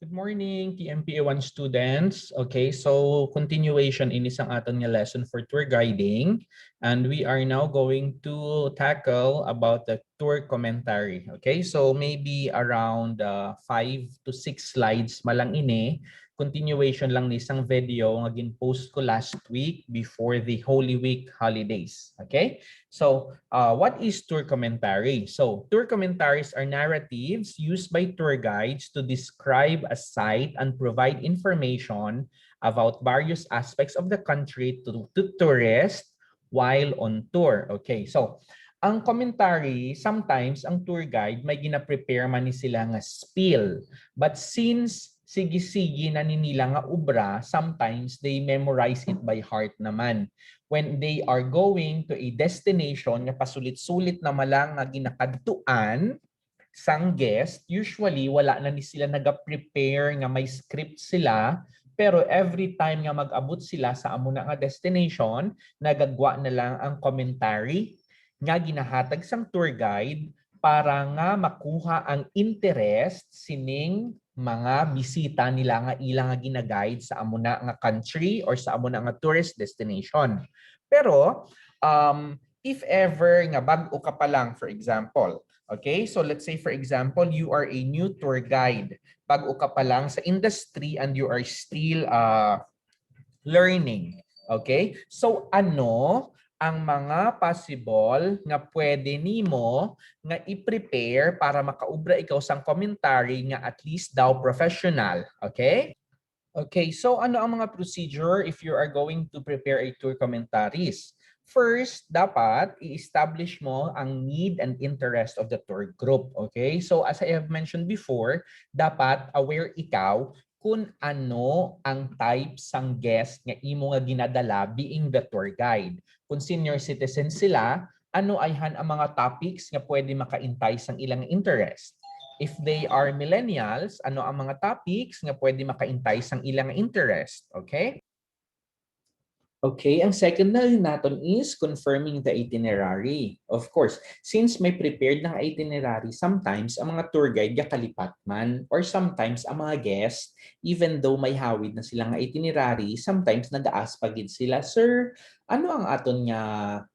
Good morning, TMPE1 students. Okay, so continuation in isang aton nga lesson for tour guiding. And we are now going to tackle about the tour commentary. Okay, so maybe around 5 to 6 slides malang ini. Continuation lang ni isang video nga gin-post ko last week before the Holy Week holidays. Okay, so what is tour commentary? So tour commentaries are narratives used by tour guides to describe a site and provide information about various aspects of the country to tourists while on tour. Okay, so ang commentary, sometimes ang tour guide may gina-prepare man ni sila nga spiel. But since sige-sige na nila nga ubra, sometimes they memorize it by heart naman. When they are going to a destination nga pasulit-sulit na malang nga ginakadtuan sang guest, usually wala na ni sila naga-prepare nga may script sila, pero every time nga mag-abot sila sa amo na nga destination, nagagwa na lang ang commentary nga ginahatag sang tour guide para nga makuha ang interest sining mga bisita nila nga ilang nga gina-guide sa amo na nga country or sa amo na nga tourist destination. Pero if ever nga bag-o ka pa lang, for example, okay, so let's say for example you are a new tour guide, bag-o ka pa lang sa industry and you are still learning, okay, so ano ang mga possible nga pwede nimo nga i-prepare para makaubra ikaw sang commentary nga at least daw professional, okay? Okay, so ano ang mga procedure if you are going to prepare a tour commentaries? First, dapat i-establish mo ang need and interest of the tour group, okay? So as I have mentioned before, dapat aware ikaw kung ano ang type sang guest nga imo nga ginadala being the tour guide. Kung senior citizen sila, ano ayhan ang mga topics nga pwede makaintay sang ilang interest. If they are millennials, ano ang mga topics nga pwede makaintay sang ilang interest, okay? Okay, ang second na rin natin is confirming the itinerary. Of course, since may prepared na itinerary, sometimes ang mga tour guide kalipat man or sometimes ang mga guests, even though may hawid na silang itinerary, sometimes nag-ask pagid sila, "Sir, ano ang aton nga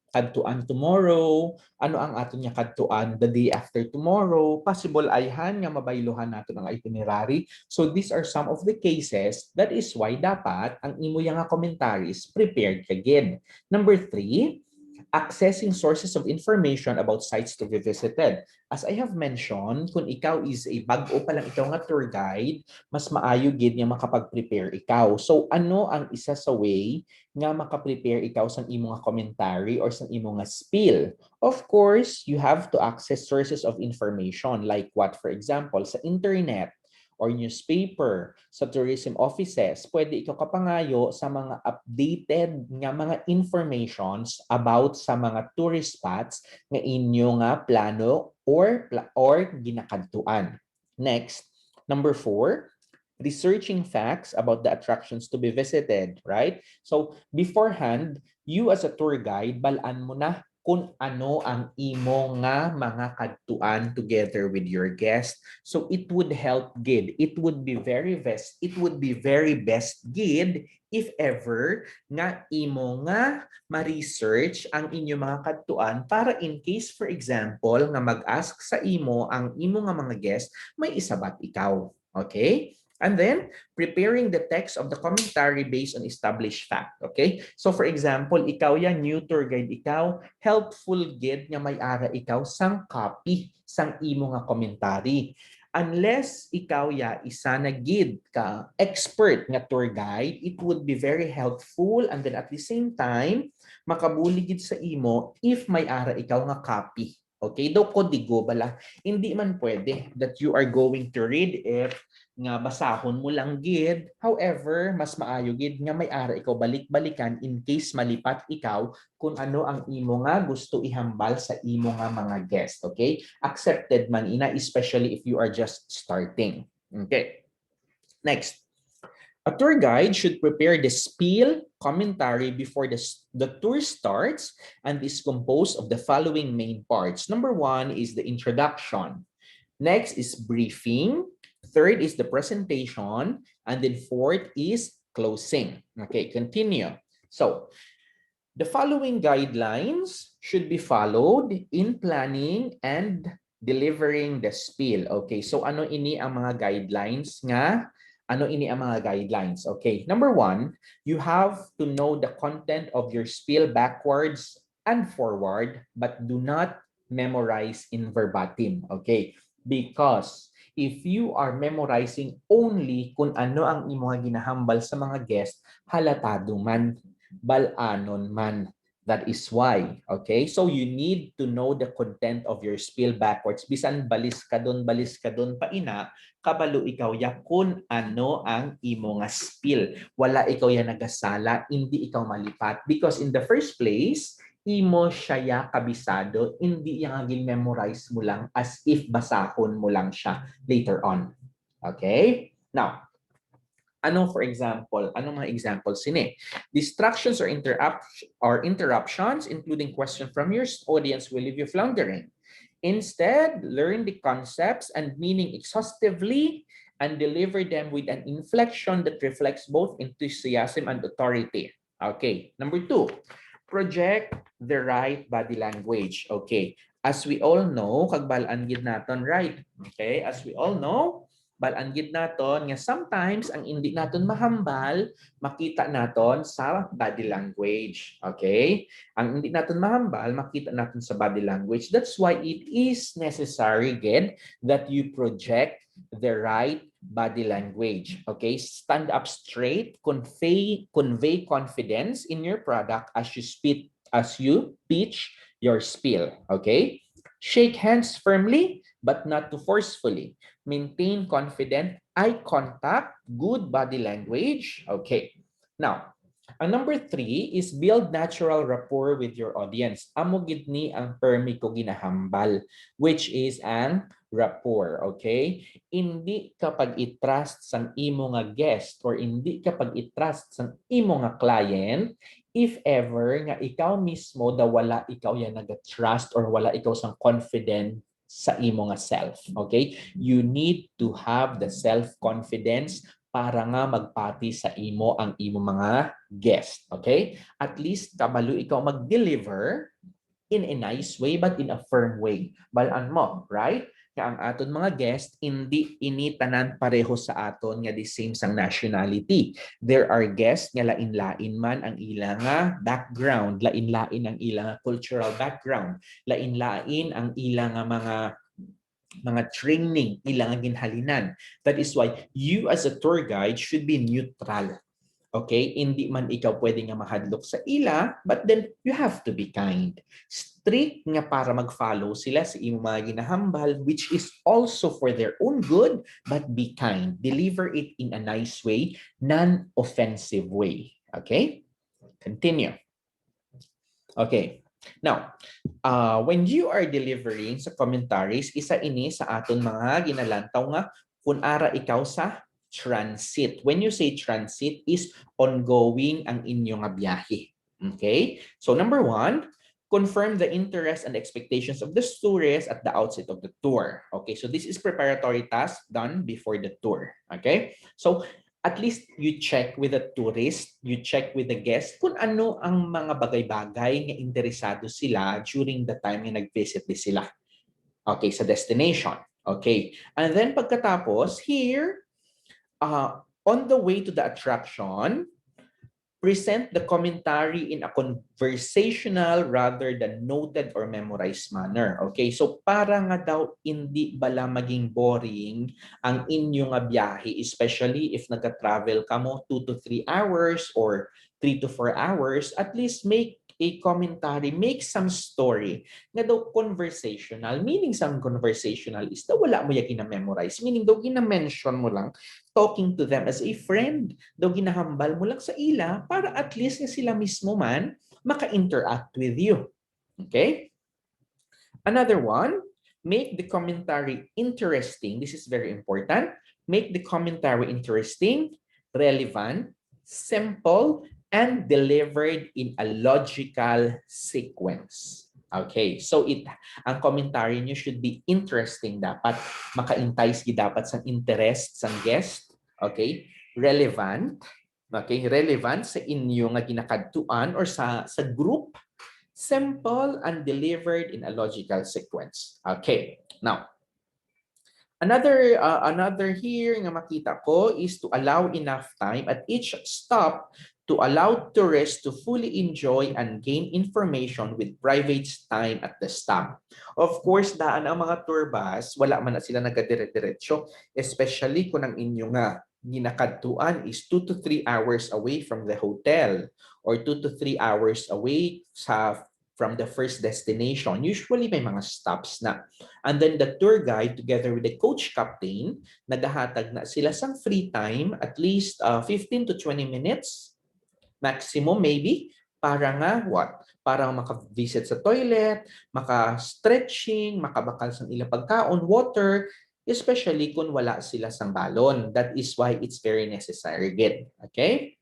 kadtuan tomorrow? Ano ang aton nga kadtuan the day after tomorrow?" Possible ayhan nga mabaylohan naton ang itinerary. So these are some of the cases. That is why dapat ang imo nga commentaries prepared kagid. Number 3, accessing sources of information about sites to be visited. As I have mentioned, kung ikaw is a bag-o pa lang ikaw nga tour guide, mas maayo gid nga makapag-prepare ikaw. So ano ang isa sa way nga makaprepare ikaw sa imo nga commentary or sa imo nga spiel? Of course, you have to access sources of information like what, for example, sa internet or newspaper, sa tourism offices, pwede ikaw kapangayo sa mga updated nga mga informations about sa mga tourist spots nga inyo nga plano or ginakadtuan. Next, number 4, researching facts about the attractions to be visited, right? So beforehand, you as a tour guide, balaan mo na kung ano ang imo nga mga kadtuan together with your guest. So it would help gid. It would be very best gid if ever nga imo nga ma-research ang inyo mga kadtuan para in case, for example, nga mag-ask sa imo ang imo nga mga guest, may isabat ikaw. Okay? And then, preparing the text of the commentary based on established fact. Okay? So for example, ikaw yan, new tour guide ikaw, helpful gid nga may ara ikaw sang copy sang imo nga commentary. Unless ikaw ya isa na gid ka expert nga tour guide, it would be very helpful and then at the same time, makabuli gid sa imo if may ara ikaw nga copy. Okay? Daw kodigo bala. Hindi man pwede that you are going to read it nga basahon mo lang gid. However, mas maayo gid nga may ara ikaw balik-balikan in case malipat ikaw kung ano ang imo nga gusto ihambal sa imo nga mga guest. Okay? Accepted man ina, especially if you are just starting. Okay. Next. A tour guide should prepare the spiel commentary before the tour starts and is composed of the following main parts. Number 1 is the introduction. Next is briefing. Third is the presentation. And then fourth is closing. Okay, continue. So, the following guidelines should be followed in planning and delivering the spiel. Okay, so ano ini ang mga guidelines nga? Ano ini ang mga guidelines? Okay, number one, you have to know the content of your spiel backwards and forward, but do not memorize in verbatim. Okay, because if you are memorizing only kung ano ang imong ginahambal sa mga guest, halatado man, balanon man. That is why, okay? So you need to know the content of your spiel backwards. Bisan balis ka doon pa ina, kabalo ikaw ya kung ano ang imo nga spiel. Wala ikaw ya nagasala, hindi ikaw malipat. Because in the first place, imo siya ya kabisado, hindi yang memorize mo lang as if basahon mo lang siya later on. Okay? Now, ano for example? Ano mga examples sini? Distractions or interruptions, including questions from your audience, will leave you floundering. Instead, learn the concepts and meaning exhaustively and deliver them with an inflection that reflects both enthusiasm and authority. Okay. Number two, project the right body language. Okay. As we all know, kagbalaan gid naton, right? Okay. As we all know, balaan gid naton nga sometimes ang hindi naton mahambal makita naton sa body language. Okay? Ang hindi naton mahambal makita naton sa body language. That's why it is necessary again that you project the right body language. Okay? Stand up straight, convey confidence in your product as you pitch your spiel. Okay? Shake hands firmly but not too forcefully. Maintain confident eye contact, good body language. Okay. Now, ang number 3 is build natural rapport with your audience. Amo gid ni ang permi ko ginahambal, which is ang rapport. Okay? Hindi kapag i-trust sang imo nga guest or hindi kapag i-trust sang imo nga client, if ever nga ikaw mismo da wala ikaw yan nag-trust or wala ikaw sang confident sa imo nga self. Okay? You need to have the self-confidence para nga magpati sa imo ang imo mga guest. Okay? At least kabalo ikaw mag-deliver in a nice way but in a firm way. Balaan mo, right? Kaya ang aton mga guest, hindi initanan pareho sa aton nga the same sang nationality. There are guests nga lain-lain man ang ilang background, lain-lain ang ilang cultural background, lain-lain ang ilang mga training, ilang ginhalinan. That is why you as a tour guide should be neutral. Okay? Hindi man ikaw pwede nga mahadlok sa ila, but then you have to be kind. Strict nga para mag-follow sila sa imong mga ginahambal, which is also for their own good, but be kind. Deliver it in a nice way, non-offensive way. Okay? Continue. Okay. Now, when you are delivering sa commentaries, isa ini sa aton mga ginalantaw nga kung ara ikaw sa transit. When you say transit is ongoing ang inyong biyahe. Okay? So number 1, confirm the interest and expectations of the tourists at the outset of the tour. Okay? So this is preparatory task done before the tour. Okay? So at least you check with the tourist, you check with the guest kung ano ang mga bagay-bagay na interesado sila during the time na nag-visit sila. Okay, sa destination. Okay. And then pagkatapos, here, on the way to the attraction, present the commentary in a conversational rather than noted or memorized manner. Okay, so para nga daw hindi bala maging boring ang inyong biyahe, especially if nagka-travel ka mo 2 to 3 hours or 3 to 4 hours, at least make a commentary, make some story nga daw conversational. Meaning some conversational is daw wala mo yung gina-memorize. Meaning daw gina-mention mo lang, talking to them as a friend. Daw ginahambal mo lang sa ila para at least nga sila mismo man maka-interact with you. Okay? Another one, make the commentary interesting. This is very important. Make the commentary interesting, relevant, simple, and delivered in a logical sequence. Okay, so ang commentary nyo should be interesting dapat, maka-entice dapat sa interest sa guest, okay? Relevant, okay? Relevant sa inyo nga ginakadtuan or sa group, simple and delivered in a logical sequence. Okay. Now, another here nga makita ko is to allow enough time at each stop to allow tourists to fully enjoy and gain information with private time at the stop. Of course, daan ang mga tour bus, wala man na sila nagadire-diretso, especially kung ang inyo nga ginakadtuan is 2 to 3 hours away from the hotel or 2 to 3 hours away from the first destination. Usually may mga stops na. And then the tour guide together with the coach captain, nagahatag na sila sang free time, at least 15 to 20 minutes, maximum maybe, para nga what? Para maka-visit sa toilet, maka-stretching, makabakal sa ilang pagkaon, water, especially kung wala sila sang balon. That is why it's very necessary. Get? Okay?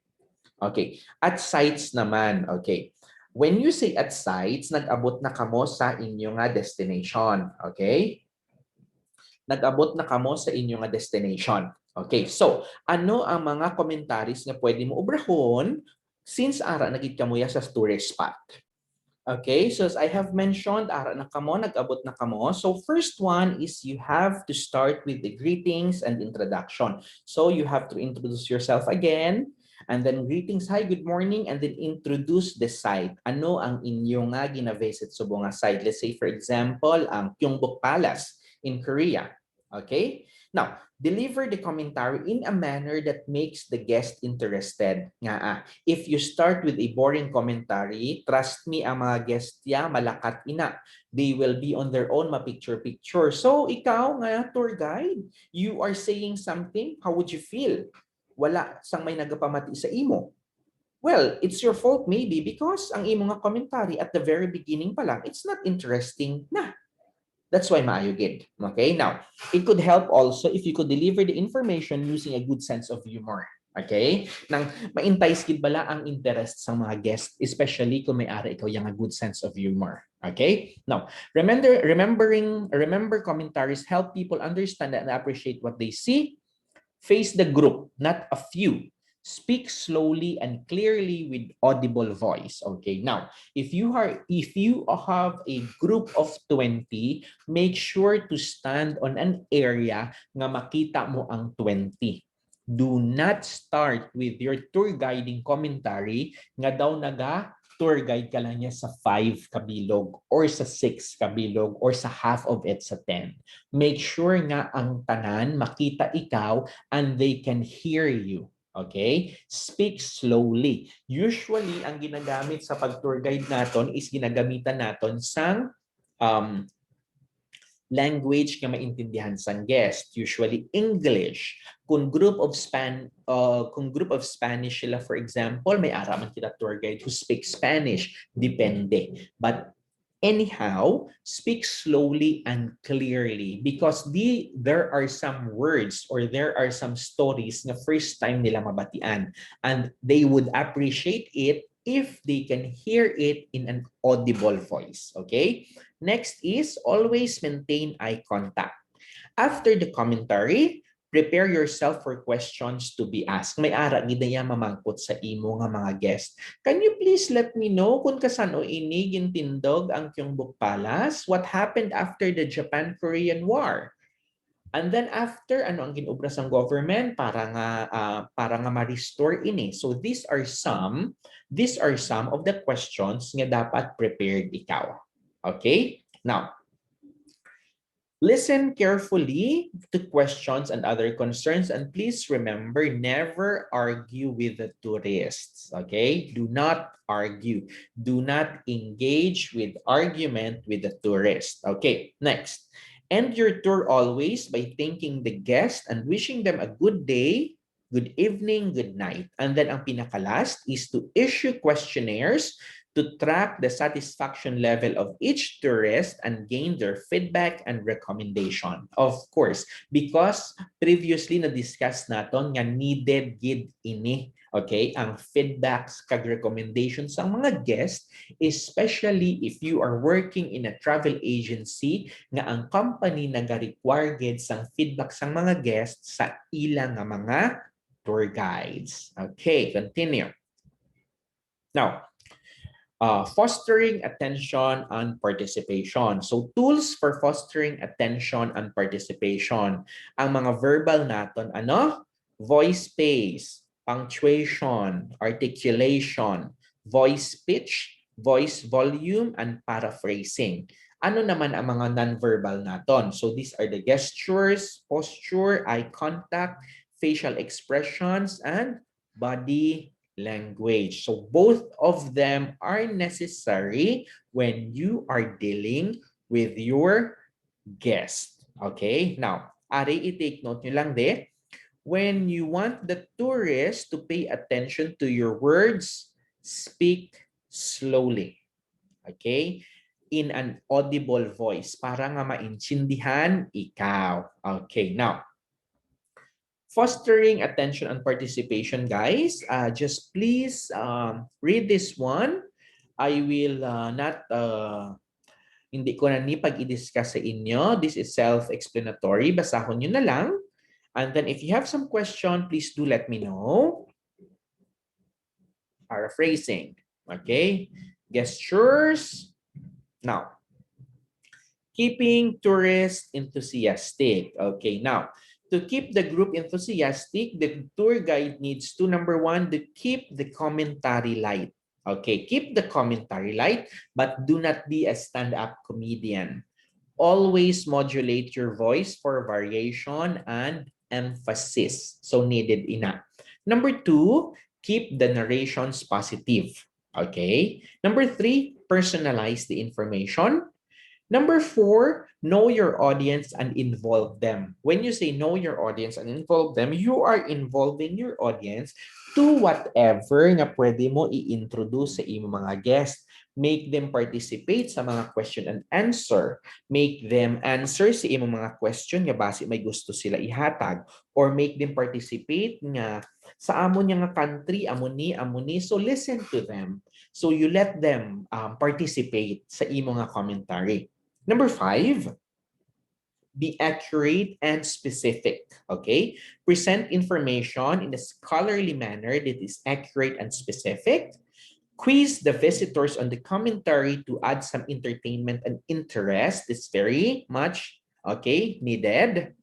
Okay. At sites naman, okay. When you say at sites, nag-abot na kamo sa inyo nga destination. Okay? Nag-abot na kamo sa inyo nga destination. Okay, so ano ang mga commentaries nga pwede mo obrahon since ara nagit kamuya sa tourist spot? Okay, so as I have mentioned, ara na kamo, nag-abot na kamo. So first one is you have to start with the greetings and introduction. So you have to introduce yourself again, and then greetings, hi, good morning, and then introduce the site. Ano ang inyo nga gina-visit sa bunga site? Let's say for example, ang Gyeongbok Palace in Korea. Okay? Now, deliver the commentary in a manner that makes the guest interested. Nga if you start with a boring commentary, trust me, ang mga guest ya malakat ina. They will be on their own, ma-picture-picture. So, ikaw nga, tour guide, you are saying something, how would you feel? Wala sang may nagapamati sa imo. Well, it's your fault maybe because ang imo nga commentary at the very beginning pa lang, it's not interesting na. That's why maayo gid. Okay? Now, it could help also if you could deliver the information using a good sense of humor. Okay? Nang ma-entice gid bala ang interest sa mga guests, especially kung may ara ikaw yang a good sense of humor. Okay? Now, remember commentaries help people understand and appreciate what they see. Face the group, not a few. Speak slowly and clearly with audible voice. Okay, now if you have a group of 20, make sure to stand on an area nga makita mo ang 20. Do not start with your tour guiding commentary nga daw naga tour guide ka lang niya sa 5 kabilog or sa 6 kabilog or sa half of it sa 10. Make sure nga ang tanan makita ikaw and they can hear you. Okay? Speak slowly. Usually, ang ginagamit sa pag-tour guide naton is ginagamitan naton sang language nga maintindihan sang guest, usually English. Kung group of Spanish sila, for example, may araman kita tour guide who speaks Spanish, depende. But anyhow, speak slowly and clearly because there are some words or there are some stories na first time nila mabatian and they would appreciate it if they can hear it in an audible voice. Okay? Next is always maintain eye contact. After the commentary, prepare yourself for questions to be asked. May ara gidaya mamangkot sa imo nga mga guest. Can you please let me know kung kasano ini gintindog ang Gyeongbok Palace? What happened after the Japan-Korean War? And then after ano ang ginobra sang government para nga ma-restore ini. So these are some of the questions nga dapat prepared ikaw. Okay? Now, listen carefully to questions and other concerns, and please remember, never argue with the tourists. Okay? Do not argue. Do not engage with argument with the tourist. Okay, next. End your tour always by thanking the guest and wishing them a good day, good evening, good night. And then ang pinaka-last is to issue questionnaires to track the satisfaction level of each tourist and gain their feedback and recommendation. Of course, because previously na-discuss naton nga needed gid ini. Okay, ang feedbacks kag recommendations sa mga guest, especially if you are working in a travel agency nga ang company naga-require gid sang feedback sang mga guests sa ilang nga mga tour guides. Okay, continue. Now, fostering attention and participation. So tools for fostering attention and participation. Ang mga verbal naton ano? Voice pace, punctuation, articulation, voice pitch, voice volume, and paraphrasing. Ano naman ang mga non-verbal naton? So these are the gestures, posture, eye contact, facial expressions, and body language. So both of them are necessary when you are dealing with your guest. Okay? Now, ari i-take note nyo lang de, when you want the tourist to pay attention to your words, speak slowly. Okay? In an audible voice para nga maintindihan ikaw. Okay, now, fostering attention and participation, guys. Just please read this one. I will not, hindi ko na ni pag-i-discuss sa inyo. This is self-explanatory. Basahon nyo na lang. And then if you have some question, please do let me know. Paraphrasing. Okay. Gestures. Now, keeping tourists enthusiastic. Okay, now, to keep the group enthusiastic, the tour guide needs to, number one, to keep the commentary light. Okay, keep the commentary light, but do not be a stand-up comedian. Always modulate your voice for variation and emphasis. So needed ina. Number two, keep the narrations positive. Okay. Number three, personalize the information. Number four, know your audience and involve them. When you say know your audience and involve them, you are involving your audience to whatever nga pwede mo i-introduce sa imo mga guests. Make them participate sa mga question and answer. Make them answer sa imo mga question nga base may gusto sila ihatag. Or make them participate nga sa amo nga country, amo ni. So listen to them. So you let them participate sa imo nga commentary. Number five, be accurate and specific. Okay? Present information in a scholarly manner that is accurate and specific. Quiz the visitors on the commentary to add some entertainment and interest. It's very much, okay, needed.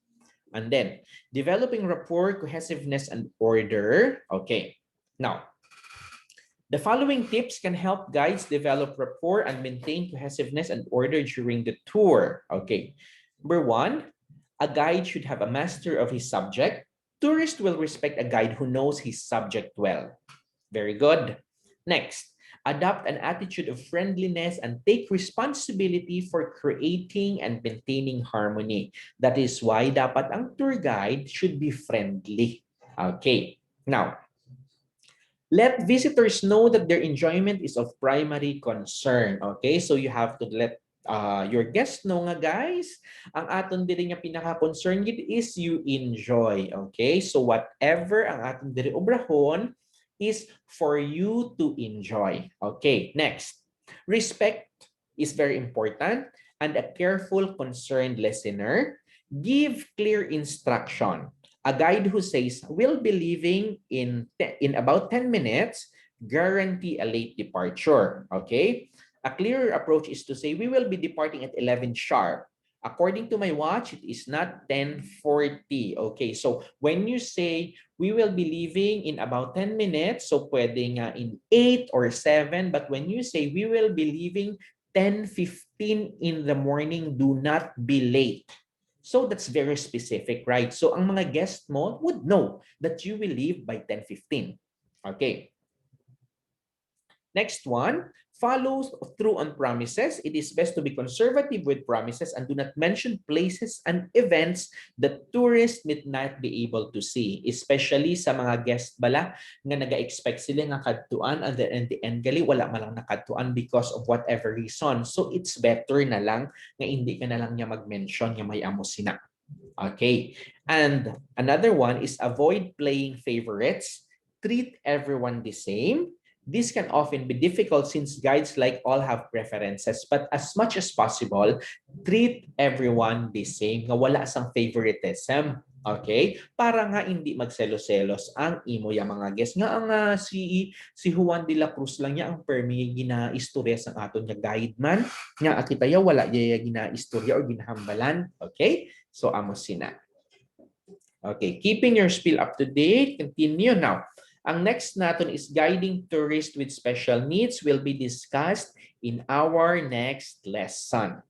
And then, developing rapport, cohesiveness, and order. Okay. Now, the following tips can help guides develop rapport and maintain cohesiveness and order during the tour. Okay. Number one, a guide should have a master of his subject. Tourists will respect a guide who knows his subject well. Very good. Next, adopt an attitude of friendliness and take responsibility for creating and maintaining harmony. That is why dapat ang tour guide should be friendly. Okay. Now, let visitors know that their enjoyment is of primary concern. Okay, so you have to let your guests know nga guys, ang aton diri nga pinaka-concern gid is you enjoy. Okay, so whatever ang aton diri obrahon is for you to enjoy. Okay, next. Respect is very important and a careful, concerned listener. Give clear instruction. A guide who says, we'll be leaving in about 10 minutes, guarantee a late departure. Okay? A clearer approach is to say, we will be departing at 11 sharp. According to my watch, it is not 10:40. Okay, so when you say, we will be leaving in about 10 minutes, so pwede nga in 8 or 7, but when you say, we will be leaving 10:15 in the morning, do not be late. So that's very specific, right? So ang mga guest mo would know that you will leave by 10:15. Okay. Next one, follow through on promises. It is best to be conservative with promises and do not mention places and events that tourists may not be able to see. Especially sa mga guest bala nga naga-expect sila nga kadtuan and then in the end gali wala malang nakadtuan because of whatever reason. So it's better na lang nga hindi ka na lang niya mag-mention nga may amo sina. Okay. And another one is avoid playing favorites. treat everyone the same. This can often be difficult since guides like all have preferences, but as much as possible, treat everyone the same, nga wala sang favoritism. Okay? Para nga hindi magselo-selos ang imo yung mga guests. Nga ang si Juan de la Cruz lang niya ang permi ginaistorya sa aton nga guide man. Nga akitaya wala niya ginaistorya or ginahambalan. Okay? So amo sina. Okay, keeping your spiel up to date. Continue now. Ang next natin is guiding tourists with special needs will be discussed in our next lesson.